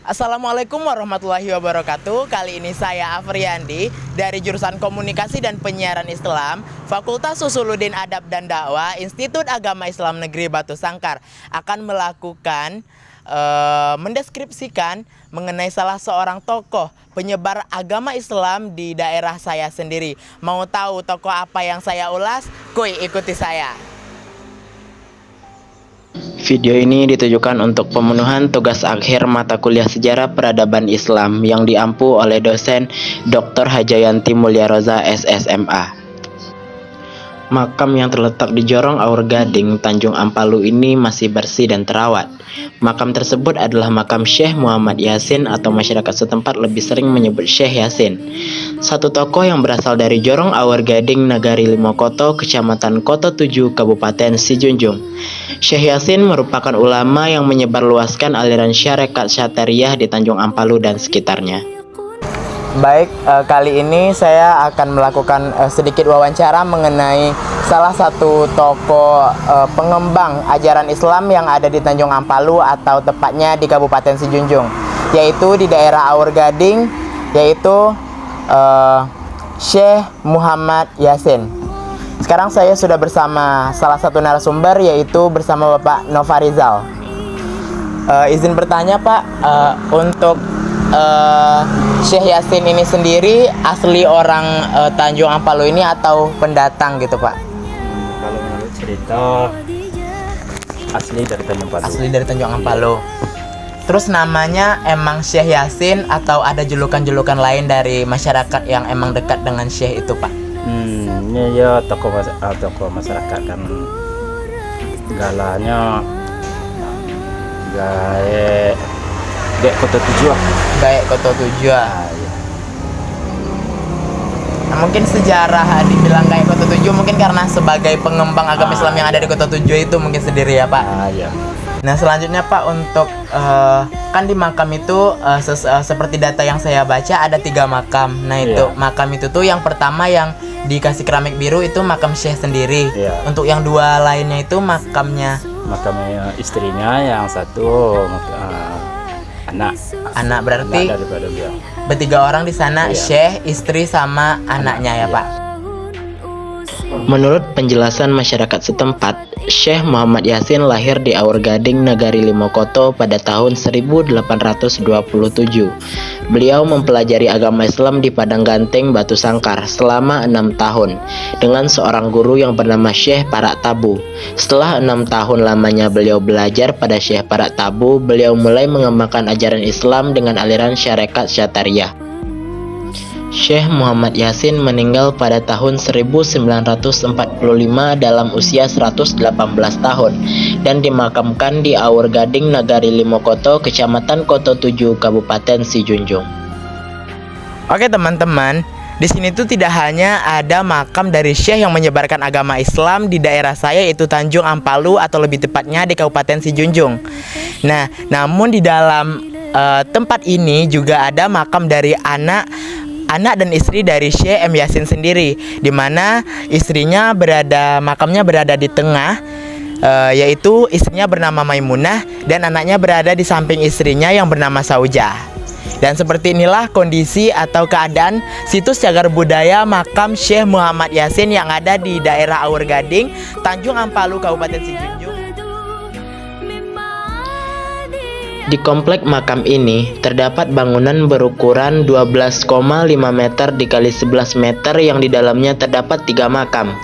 Assalamualaikum warahmatullahi wabarakatuh. Kali ini saya Afriandi dari jurusan Komunikasi dan Penyiaran Islam, Fakultas Usuluddin Adab dan Dakwah, Institut Agama Islam Negeri Batu Sangkar akan melakukan mendeskripsikan mengenai salah seorang tokoh penyebar agama Islam di daerah saya sendiri. Mau tahu tokoh apa yang saya ulas? Kuy, ikuti saya. Video ini ditujukan untuk pemenuhan tugas akhir mata kuliah Sejarah Peradaban Islam yang diampu oleh dosen Dr. Hajayanti Mulyaroza SSMA. Makam yang terletak di Jorong Aur Gading, Tanjung Ampalu ini masih bersih dan terawat. Makam tersebut adalah makam Syekh Muhammad Yasin atau masyarakat setempat lebih sering menyebut Syekh Yasin. Satu tokoh yang berasal dari Jorong Aur Gading, Nagari Limokoto, Kecamatan Koto 7, Kabupaten Sijunjung. Syekh Yasin merupakan ulama yang menyebarluaskan aliran syarikat Syatariah di Tanjung Ampalu dan sekitarnya. Baik, kali ini saya akan melakukan sedikit wawancara mengenai salah satu tokoh pengembang ajaran Islam yang ada di Tanjung Ampalu atau tepatnya di Kabupaten Sijunjung, yaitu di daerah Aur Gading, yaitu Syekh Muhammad Yasin. Sekarang saya sudah bersama salah satu narasumber, yaitu bersama Bapak Nova Rizal. Izin bertanya Pak, untuk Syekh Yasin ini sendiri asli orang Tanjung Ampalu ini atau pendatang gitu Pak? Kalau menurut cerita asli dari Tanjung Ampalu. Asli dari Tanjung Ampalu. Terus namanya emang Syekh Yasin atau ada julukan-julukan lain dari masyarakat yang emang dekat dengan Syekh itu Pak? Ini ya tokoh masyarakat kan galanya Gaek Koto 7. Gaek Koto 7. Ya. Nah, mungkin sejarah dibilang Gaek Koto 7 mungkin karena sebagai pengembang agama Islam yang ada di Koto 7 itu mungkin sendiri ya Pak. Ya. Nah selanjutnya Pak, untuk kan di makam itu seperti data yang saya baca ada 3 makam. Nah itu makam itu tuh yang pertama yang dikasih keramik biru itu makam Syekh sendiri. Untuk yang 2 lainnya itu makamnya istrinya, yang satu anak berarti daripada dia. bertiga orang di sana, Syekh, istri sama anaknya ya Pak. Menurut penjelasan masyarakat setempat, Syekh Muhammad Yasin lahir di Aur Gading, Nagari Limokoto pada tahun 1827. Beliau mempelajari agama Islam di Padang Ganteng, Batu Sangkar selama 6 tahun dengan seorang guru yang bernama Syekh Parak Tabu. Setelah 6 tahun lamanya beliau belajar pada Syekh Parak Tabu, beliau mulai mengembangkan ajaran Islam dengan aliran syarikat Syatariah. Syekh Muhammad Yasin meninggal pada tahun 1945 dalam usia 118 tahun dan dimakamkan di Aur Gading, Nagari Limokoto, Kecamatan Koto 7, Kabupaten Sijunjung. Oke teman-teman, di sini tuh tidak hanya ada makam dari Syekh yang menyebarkan agama Islam di daerah saya, yaitu Tanjung Ampalu atau lebih tepatnya di Kabupaten Sijunjung. Nah, namun di dalam tempat ini juga ada makam dari anak dan istri dari Syekh M. Yasin sendiri, di mana makamnya berada di tengah, yaitu istrinya bernama Maimunah dan anaknya berada di samping istrinya yang bernama Saujah. Dan seperti inilah kondisi atau keadaan situs cagar budaya makam Syekh Muhammad Yasin yang ada di daerah Aur Gading, Tanjung Ampalu, Kabupaten Sijunjung. Di komplek makam ini terdapat bangunan berukuran 12,5 meter dikali 11 meter yang di dalamnya terdapat 3 makam.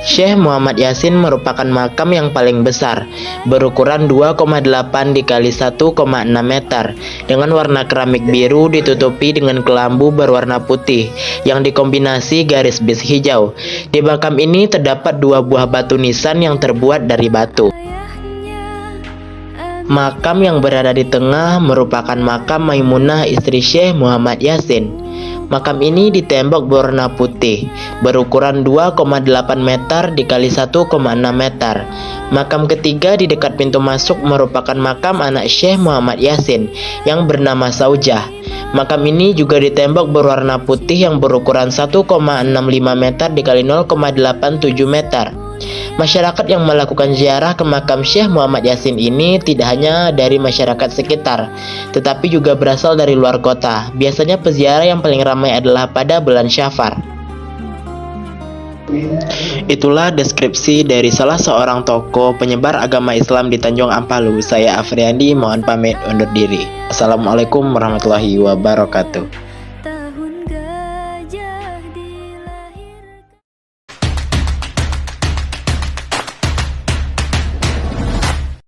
Syekh Muhammad Yasin merupakan makam yang paling besar, berukuran 2,8 dikali 1,6 meter dengan warna keramik biru ditutupi dengan kelambu berwarna putih yang dikombinasi garis bis hijau. Di makam ini terdapat 2 buah batu nisan yang terbuat dari batu. Makam yang berada di tengah merupakan makam Maimunah, istri Syekh Muhammad Yasin. Makam ini ditembok berwarna putih, berukuran 2,8 meter dikali 1,6 meter. Makam ketiga di dekat pintu masuk merupakan makam anak Syekh Muhammad Yasin yang bernama Saujah. Makam ini juga ditembok berwarna putih yang berukuran 1,65 meter dikali 0,87 meter. Masyarakat yang melakukan ziarah ke makam Syekh Muhammad Yasin ini tidak hanya dari masyarakat sekitar, tetapi juga berasal dari luar kota. Biasanya peziarah yang paling ramai adalah pada bulan Syafar. Itulah deskripsi dari salah seorang tokoh penyebar agama Islam di Tanjung Ampalu. Saya Afriandi, mohon pamit undur diri. Assalamualaikum warahmatullahi wabarakatuh.